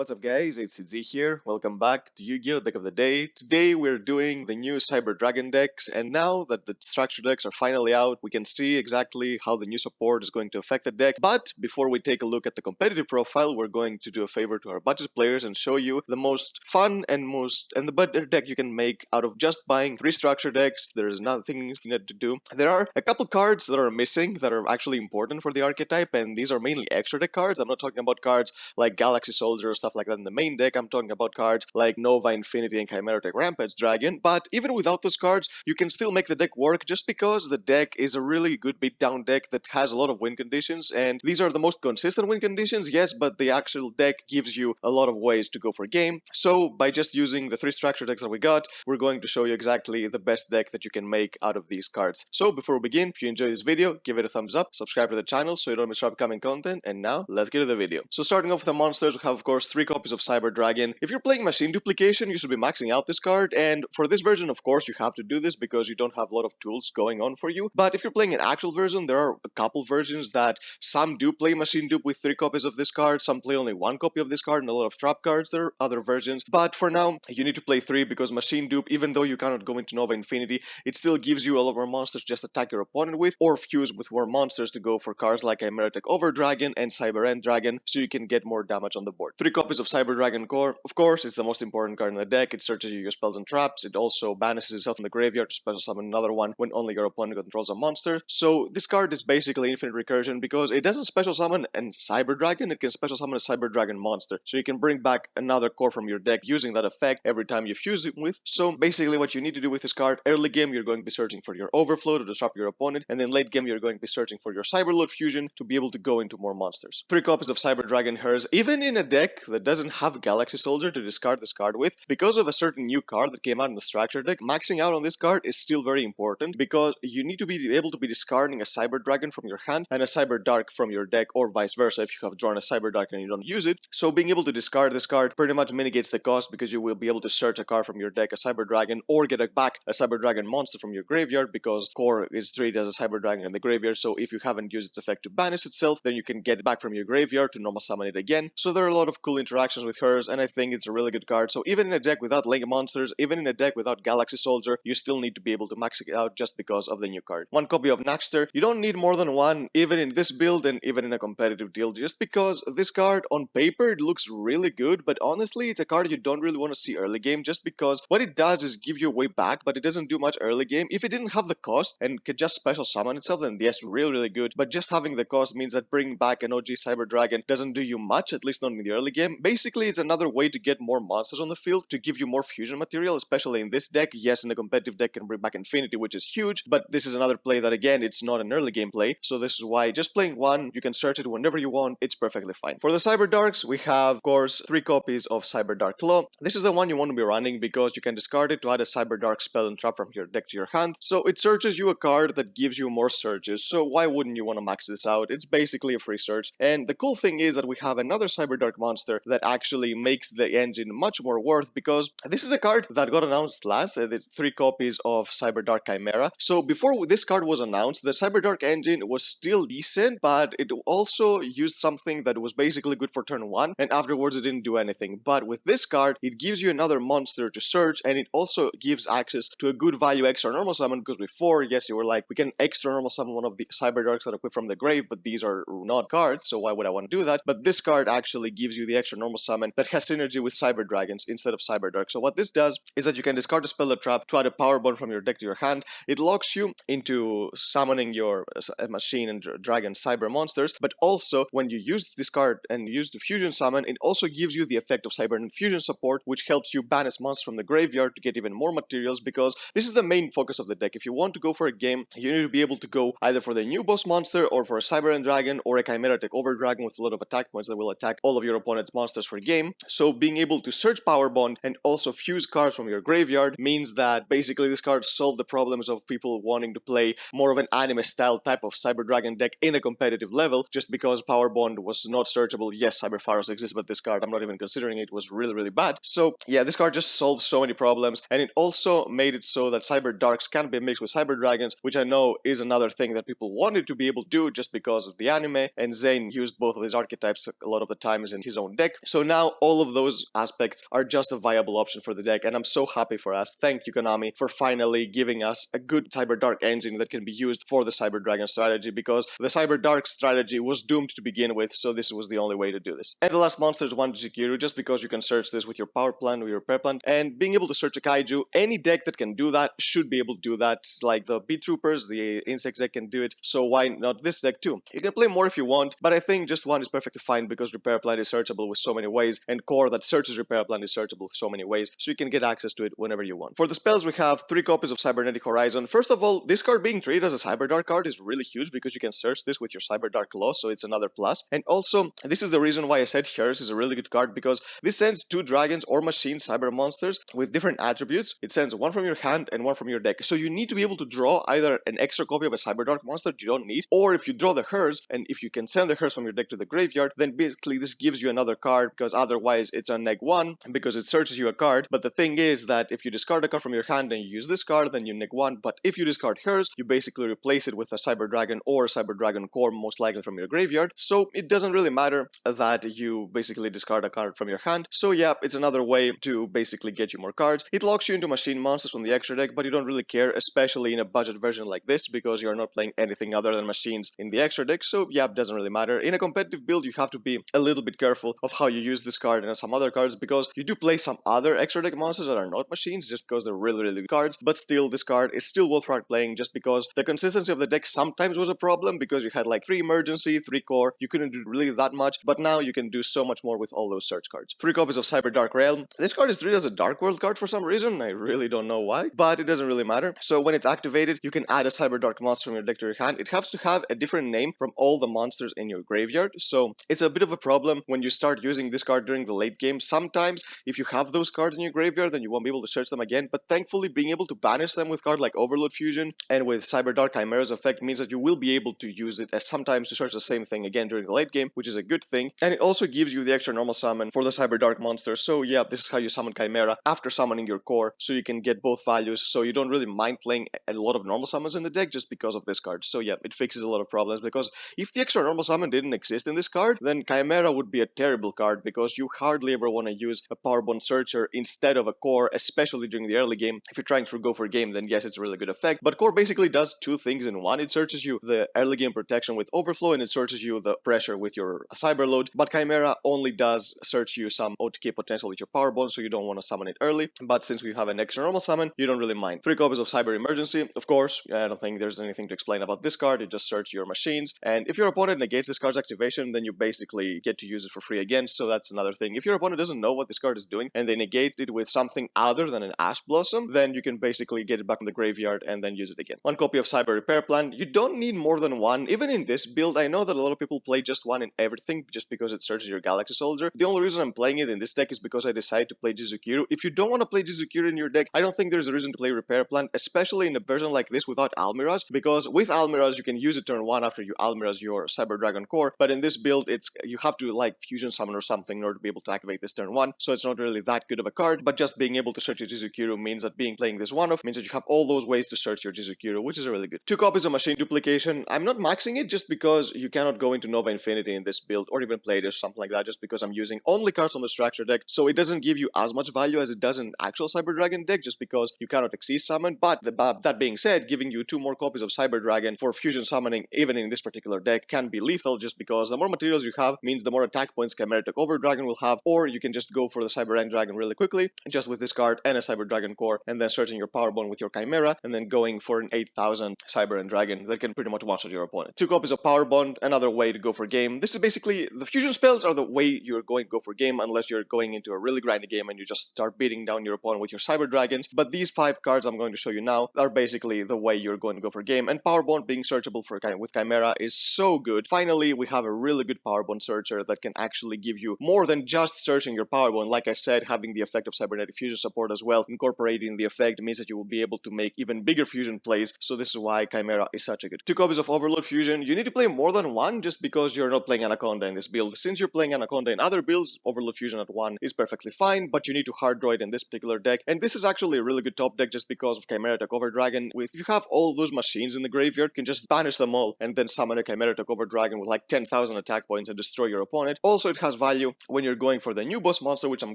What's up guys, it's Z here, welcome back to Yu-Gi-Oh! Deck of the Day. Today we're doing the new Cyber Dragon decks, and now that the structure decks are finally out, we can see exactly how the new support is going to affect the deck. But before we take a look at the competitive profile, we're going to do a favor to our budget players and show you the most fun and the better deck you can make out of just buying 3 structure decks. There's nothing you need to do. There are a couple cards that are missing that are actually important for the archetype, and these are mainly extra deck cards. I'm not talking about cards like Galaxy Soldier or stuff like that in the main deck. I'm talking about cards like Nova, Infinity, and Chimera Tech Rampage Dragon. But even without those cards, you can still make the deck work just because the deck is a really good beatdown deck that has a lot of win conditions, and these are the most consistent win conditions, yes, but the actual deck gives you a lot of ways to go for game. So by just using the 3 structure decks that we got, we're going to show you exactly the best deck that you can make out of these cards. So before we begin, if you enjoyed this video, give it a thumbs up, subscribe to the channel so you don't miss our upcoming content, and now let's get to the video. So starting off with the monsters, we have of course 3 copies of Cyber Dragon. If you're playing Machine Duplication, you should be maxing out this card, and for this version of course you have to do this because you don't have a lot of tools going on for you. But if you're playing an actual version, there are a couple versions that some do play Machine Dupe with 3 copies of this card, some play only 1 copy of this card, and a lot of trap cards. There are other versions, but for now you need to play 3 because Machine Dupe, even though you cannot go into Nova Infinity, it still gives you a lot more monsters to just attack your opponent with, or fuse with more monsters to go for cards like Chimera Tech Over Dragon and Cyber End Dragon, so you can get more damage on the board. 3 copies of Cyber Dragon Core, of course, it's the most important card in the deck. It searches your spells and traps. It also banishes itself from the graveyard to special summon another one when only your opponent controls a monster. So this card is basically infinite recursion because it doesn't special summon a Cyber Dragon, it can special summon a Cyber Dragon monster. So you can bring back another core from your deck using that effect every time you fuse it with. So basically what you need to do with this card, early game you're going to be searching for your Overflow to disrupt your opponent, and then late game you're going to be searching for your Cyberload Fusion to be able to go into more monsters. 3 copies of Cyber Dragon Hers, even in a deck that doesn't have Galaxy Soldier to discard this card with, because of a certain new card that came out in the structure deck, maxing out on this card is still very important because you need to be able to be discarding a Cyber Dragon from your hand and a CyberDark from your deck, or vice versa if you have drawn a CyberDark and you don't use it. So being able to discard this card pretty much mitigates the cost because you will be able to search a card from your deck, a Cyber Dragon, or get back a Cyber Dragon monster from your graveyard because core is treated as a Cyber Dragon in the graveyard. So if you haven't used its effect to banish itself, then you can get it back from your graveyard to normal summon it again. So there are a lot of cool interactions with hers, and I think it's a really good card. So even in a deck without Link monsters, even in a deck without Galaxy Soldier, you still need to be able to max it out just because of the new card. 1 copy of Naxter. You don't need more than 1, even in this build and even in a competitive deal, just because this card on paper it looks really good, but honestly it's a card you don't really want to see early game just because what it does is give you a way back, but it doesn't do much early game. If it didn't have the cost and could just special summon itself, then yes, really good, but just having the cost means that bringing back an OG Cyber Dragon doesn't do you much, at least not in the early game. Basically it's another way to get more monsters on the field, to give you more fusion material, especially in this deck. Yes, in a competitive deck can bring back Infinity, which is huge, but this is another play that again, it's not an early game play, so this is why just playing 1, you can search it whenever you want, it's perfectly fine. For the Cyber Darks, we have of course 3 copies of Cyber Dark Claw. This is the one you want to be running because you can discard it to add a Cyber Dark spell and trap from your deck to your hand, so it searches you a card that gives you more searches, so why wouldn't you want to max this out? It's basically a free search, and the cool thing is that we have another Cyber Dark monster that actually makes the engine much more worth because this is the card that got announced last. It's 3 copies of Cyber Dark Chimera. So before this card was announced, the Cyber Dark engine was still decent, but it also used something that was basically good for turn 1, and afterwards it didn't do anything. But with this card, it gives you another monster to search, and it also gives access to a good value extra normal summon, because before, yes, you were like, we can extra normal summon one of the Cyber Darks that I put from the grave, but these are not cards, so why would I want to do that? But this card actually gives you the extra normal summon that has synergy with Cyber Dragons instead of Cyber Dark. So what this does is that you can discard a spell or trap to add a power bond from your deck to your hand. It locks you into summoning your machine and dragon cyber monsters, but also when you use this card and use the fusion summon, it also gives you the effect of Cyber Fusion support, which helps you banish monsters from the graveyard to get even more materials, because this is the main focus of the deck. If you want to go for a game, you need to be able to go either for the new boss monster or for a Cyber End Dragon or a Chimera Tech Over Dragon with a lot of attack points that will attack all of your opponent's monsters for game. So being able to search Power Bond and also fuse cards from your graveyard means that basically this card solves the problems of people wanting to play more of an anime style type of Cyber Dragon deck in a competitive level, just because Power Bond was not searchable. Yes, Cyber Pharos exists, but this card, I'm not even considering it, was really bad. So yeah, this card just solves so many problems, and it also made it so that Cyber Darks can be mixed with Cyber Dragons, which I know is another thing that people wanted to be able to do just because of the anime, and Zane used both of these archetypes a lot of the times in his own deck. So now all of those aspects are just a viable option for the deck, and I'm so happy for us. Thank you, Konami, for finally giving us a good CyberDark engine that can be used for the Cyber Dragon strategy, because the CyberDark strategy was doomed to begin with, so this was the only way to do this. And the last monster is one Jikiru, just because you can search this with your power plant or your repair plant, and being able to search a kaiju, any deck that can do that should be able to do that. Like the Beat Troopers, the Insects deck can do it, so why not this deck too? You can play more if you want, but I think just one is perfectly fine because repair plant is searchable with so many ways, and core that searches repair plant is searchable so many ways, so you can get access to it whenever you want. For the spells, we have 3 copies of Cybernetic Horizon. First of all, this card being treated as a CyberDark card is really huge because you can search this with your CyberDark Claw, so it's another plus. And also, this is the reason why I said Hers is a really good card, because this sends 2 dragons or machine cyber monsters with different attributes. It sends one from your hand and one from your deck, so you need to be able to draw either an extra copy of a CyberDark monster you don't need, or if you draw the Hers, and if you can send the Hers from your deck to the graveyard, then basically this gives you another card, because otherwise it's a neg1 because it searches you a card. But the thing is that if you discard a card from your hand and you use this card, then you neg1, but if you discard Hers, you basically replace it with a Cyber Dragon or Cyber Dragon core, most likely from your graveyard, so it doesn't really matter that you basically discard a card from your hand. So yeah, it's another way to basically get you more cards. It locks you into machine monsters from the extra deck, but you don't really care, especially in a budget version like this, because you're not playing anything other than machines in the extra deck, so yeah, it doesn't really matter. In a competitive build, you have to be a little bit careful of how you use this card and some other cards, because you do play some other extra deck monsters that are not machines, just because they're really good cards, but still, this card is still worthwhile playing, just because the consistency of the deck sometimes was a problem, because you had like 3 emergency, 3 core, you couldn't do really that much, but now you can do so much more with all those search cards. 3 copies of CyberDark Realm. This card is treated as a Dark World card for some reason, I really don't know why, but it doesn't really matter. So when it's activated, you can add a CyberDark monster from your deck to your hand. It has to have a different name from all the monsters in your graveyard, so it's a bit of a problem when you start using this card during the late game. Sometimes, if you have those cards in your graveyard, then you won't be able to search them again, but thankfully being able to banish them with cards like Overload Fusion and with CyberDark Chimera's effect means that you will be able to use it as sometimes to search the same thing again during the late game, which is a good thing. And it also gives you the extra normal summon for the CyberDark monster, so yeah, this is how you summon Chimera after summoning your core, so you can get both values, so you don't really mind playing a lot of normal summons in the deck just because of this card. So yeah, it fixes a lot of problems, because if the extra normal summon didn't exist in this card, then Chimera would be a terrible card, because you hardly ever want to use a Powerbond Searcher instead of a core, especially during the early game. If you're trying to go for a game, then yes, it's a really good effect, but core basically does 2 things in one. It searches you the early game protection with Overflow, and it searches you the pressure with your Cyber Load, but Chimera only does search you some OTK potential with your Powerbond, so you don't want to summon it early, but since we have an extra normal summon, you don't really mind. 3 copies of Cyber Emergency. Of course, I don't think there's anything to explain about this card. You just search your machines, and if your opponent negates this card's activation, then you basically get to use it for free again, so that's another thing. If your opponent doesn't know what this card is doing, and they negate it with something other than an Ash Blossom, then you can basically get it back in the graveyard and then use it again. 1 copy of Cyber Repair Plan. You don't need more than 1, even in this build. I know that a lot of people play just 1 in everything, just because it searches your Galaxy Soldier. The only reason I'm playing it in this deck is because I decided to play Jizukiru. If you don't want to play Jizukiru in your deck, I don't think there's a reason to play Repair Plan, especially in a version like this without Almiraj, because with Almiraj, you can use it turn 1 after you Almiraj your Cyber Dragon core, but in this build, you have to like Fusion Summon or something in order to be able to activate this turn 1, so it's not really that good of a card, but just being able to search your Jizukiru means that playing this one-off means that you have all those ways to search your Jizukiru, which is really good. 2 copies of Machine Duplication. I'm not maxing it just because you cannot go into Nova Infinity in this build, or even play it or something like that, just because I'm using only cards from the structure deck, so it doesn't give you as much value as it does in actual Cyber Dragon deck, just because you cannot exceed summon. But that being said, giving you 2 more copies of Cyber Dragon for fusion summoning, even in this particular deck, can be lethal, just because the more materials you have means the more attack points Chimeric Over Dragon will have, or you can just go for the Cyber End Dragon really quickly, just with this card and a Cyber Dragon core, and then searching your Powerbone with your Chimera, and then going for an 8000 Cyber End Dragon that can pretty much one-shot your opponent. 2 copies of Power Bond, another way to go for game. This is basically, the fusion spells are the way you're going to go for game, unless you're going into a really grindy game and you just start beating down your opponent with your Cyber Dragons, but these 5 cards I'm going to show you now are basically the way you're going to go for game, and Power Bond being searchable with Chimera is so good. Finally, we have a really good Power Bond searcher that can actually give you more than just searching your Power Bond. Like I said, having the effect of Cybernetic Fusion support as well, incorporating the effect means that you will be able to make even bigger fusion plays, so this is why Chimera is such a good. 2 copies of Overload Fusion. You need to play more than 1 just because you're not playing Anaconda in this build. Since you're playing Anaconda in other builds, Overload Fusion at 1 is perfectly fine, but you need to hard draw it in this particular deck, and this is actually a really good top deck just because of Chimeric Over Dragon. If you have all those machines in the graveyard, you can just banish them all and then summon a Chimeric Over Dragon with like 10,000 attack points and destroy your opponent. Also, it has has value when you're going for the new boss monster, which I'm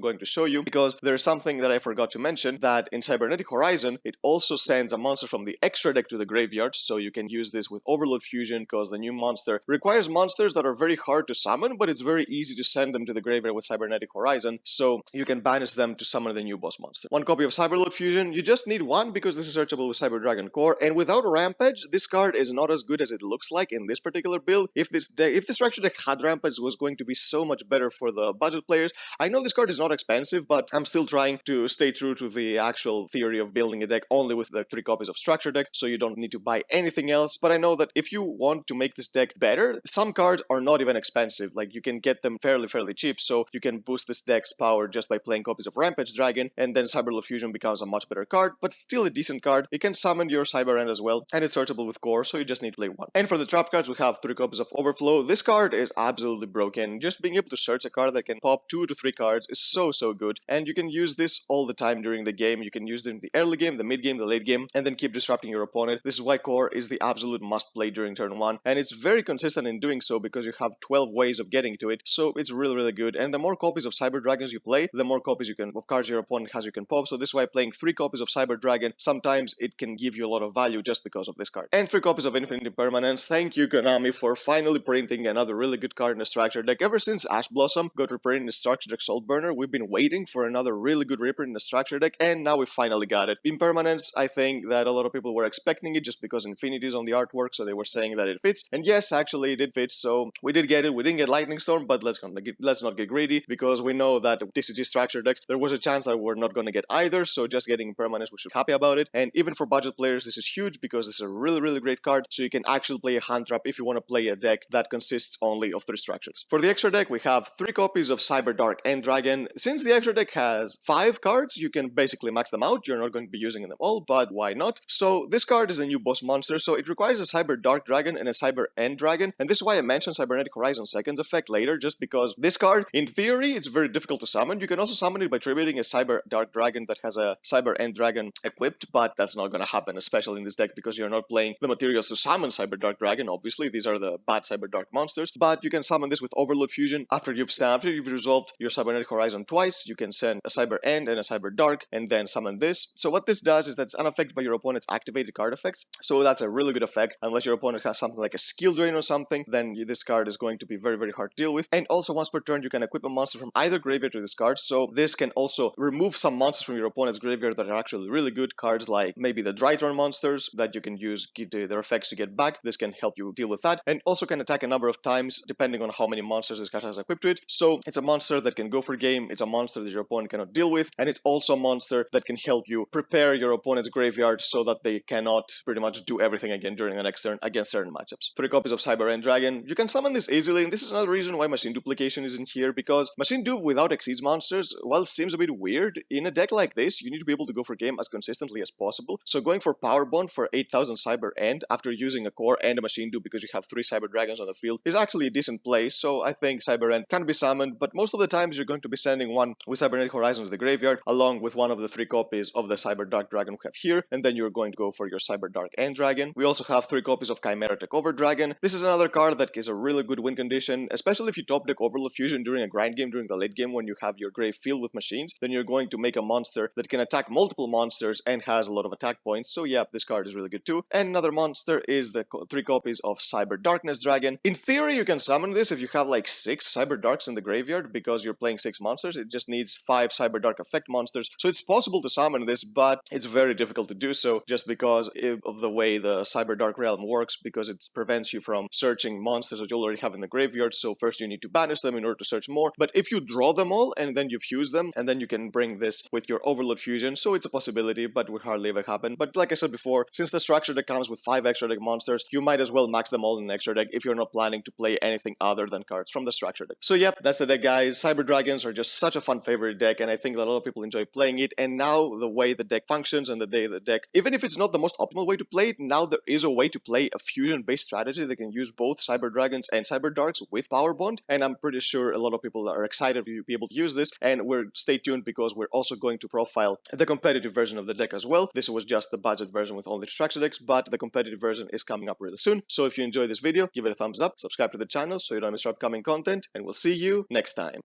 going to show you, because there's something that I forgot to mention, that in Cybernetic Horizon, it also sends a monster from the extra deck to the graveyard, so you can use this with Overload Fusion, because the new monster requires monsters that are very hard to summon, but it's very easy to send them to the graveyard with Cybernetic Horizon, so you can banish them to summon the new boss monster. One copy of Cyberload Fusion, you just need one because this is searchable with Cyber Dragon Core, and without Rampage, this card is not as good as it looks like in this particular build. If this structure deck had Rampage, it was going to be so much better for the budget players. I know this card is not expensive, but I'm still trying to stay true to the actual theory of building a deck only with the 3 copies of structure deck, so you don't need to buy anything else. But I know that if you want to make this deck better, some cards are not even expensive. Like, you can get them fairly cheap, so you can boost this deck's power just by playing copies of Rampage Dragon, and then Cyberload Fusion becomes a much better card, but still a decent card. It can summon your Cyber End as well, and it's searchable with Core, so you just need to play one. And for the trap cards, we have 3 copies of Overflow. This card is absolutely broken. Just being able to search a card that can pop 2 to 3 cards is so good, and you can use this all the time during the game. You can use it in the early game, the mid game, the late game, and then keep disrupting your opponent. This is why Core is the absolute must play during turn 1, and it's very consistent in doing so because you have 12 ways of getting to it, so it's really good. And the more copies of Cyber Dragons you play, the more copies of cards your opponent has you can pop, so this is why playing 3 copies of Cyber Dragon, sometimes it can give you a lot of value just because of this card. And 3 copies of Infinite Impermanence. Thank you, Konami, for finally printing another really good card in the structure deck. Ever since Ash Blossom got reprinted in the structure deck Saltburner, we've been waiting for another really good reprint in the structure deck, and now we finally got it. Impermanence, I think that a lot of people were expecting it just because Infinity is on the artwork, so they were saying that it fits. And yes, actually it did fit, so we did get it. We didn't get Lightning Storm, but let's not get greedy, because we know that TCG structure decks, there was a chance that we're not going to get either, so just getting Impermanence, we should be happy about it. And even for budget players, this is huge because this is a really great card, so you can actually play a hand trap if you want to play a deck that consists only of 3 structures. For the extra deck, we have 3 copies of CyberDark and Dragon. Since the extra deck has 5 cards, you can basically max them out. You're not going to be using them all, but why not? So this card is a new boss monster, so it requires a CyberDark Dragon and a Cyber End Dragon, and this is why I mentioned Cybernetic Horizon Seconds effect later, just because this card, in theory, it's very difficult to summon. You can also summon it by tributing a CyberDark Dragon that has a Cyber End Dragon equipped, but that's not going to happen, especially in this deck, because you're not playing the materials to summon CyberDark Dragon. Obviously, these are the bad CyberDark monsters, but you can summon this with Overload Fusion. After you've resolved your Cybernetic Horizon twice, you can send a Cyber End and a Cyber Dark, and then summon this. So what this does is that it's unaffected by your opponent's activated card effects, so that's a really good effect. Unless your opponent has something like a Skill Drain or something, then this card is going to be very hard to deal with. And also, once per turn, you can equip a monster from either graveyard to this card, so this can also remove some monsters from your opponent's graveyard that are actually really good. Cards like maybe the Drytron monsters that you can use their effects to get back. This can help you deal with that, and also can attack a number of times depending on how many monsters this card has equipped to it. So it's a monster that can go for game, it's a monster that your opponent cannot deal with, and it's also a monster that can help you prepare your opponent's graveyard so that they cannot pretty much do everything again during the next turn against certain matchups. 3 copies of Cyber End Dragon. You can summon this easily, and this is another reason why Machine Duplication isn't here, because Machine Dupe without Exceeds monsters, while it seems a bit weird, in a deck like this, you need to be able to go for game as consistently as possible. So going for Power Bond for 8000 Cyber End after using a Core and a Machine Dupe because you have 3 Cyber Dragons on the field is actually a decent play, so I think Cyber End can be summoned, but most of the times you're going to be sending one with Cybernetic Horizon to the graveyard, along with one of the 3 copies of the Cyber Dark Dragon we have here, and then you're going to go for your Cyber Dark End Dragon. We also have 3 copies of Chimera Takeover Dragon. This is another card that is a really good win condition, especially if you top deck Overload Fusion during a grind game, during the late game when you have your grave filled with machines, then you're going to make a monster that can attack multiple monsters and has a lot of attack points, so yeah, this card is really good too. And another monster is the 3 copies of Cyber Darkness Dragon. In theory, you can summon this if you have like 6 Cyber Darks in the graveyard, because you're playing 6 monsters. It just needs 5 Cyber Dark effect monsters, so it's possible to summon this, but it's very difficult to do so just because of the way the Cyber Dark realm works, because it prevents you from searching monsters that you already have in the graveyard. So first you need to banish them in order to search more, but if you draw them all and then you fuse them, and then you can bring this with your Overload Fusion, so it's a possibility, but would hardly ever happen. But like I said before, since the structure deck comes with 5 extra deck monsters, you might as well max them all in an extra deck if you're not planning to play anything other than cards from the structure deck. So yep, that's the deck, guys. Cyber Dragons are just such a fun favorite deck, and I think that a lot of people enjoy playing it. And now the way the deck functions and the deck, even if it's not the most optimal way to play it, now there is a way to play a fusion-based strategy that can use both Cyber Dragons and Cyber Darks with Power Bond, and I'm pretty sure a lot of people are excited to be able to use this, and stay tuned because we're also going to profile the competitive version of the deck as well. This was just the budget version with only structure decks, but the competitive version is coming up really soon. So if you enjoyed this video, give it a thumbs up, subscribe to the channel so you don't miss our upcoming content, and we'll We'll see you next time.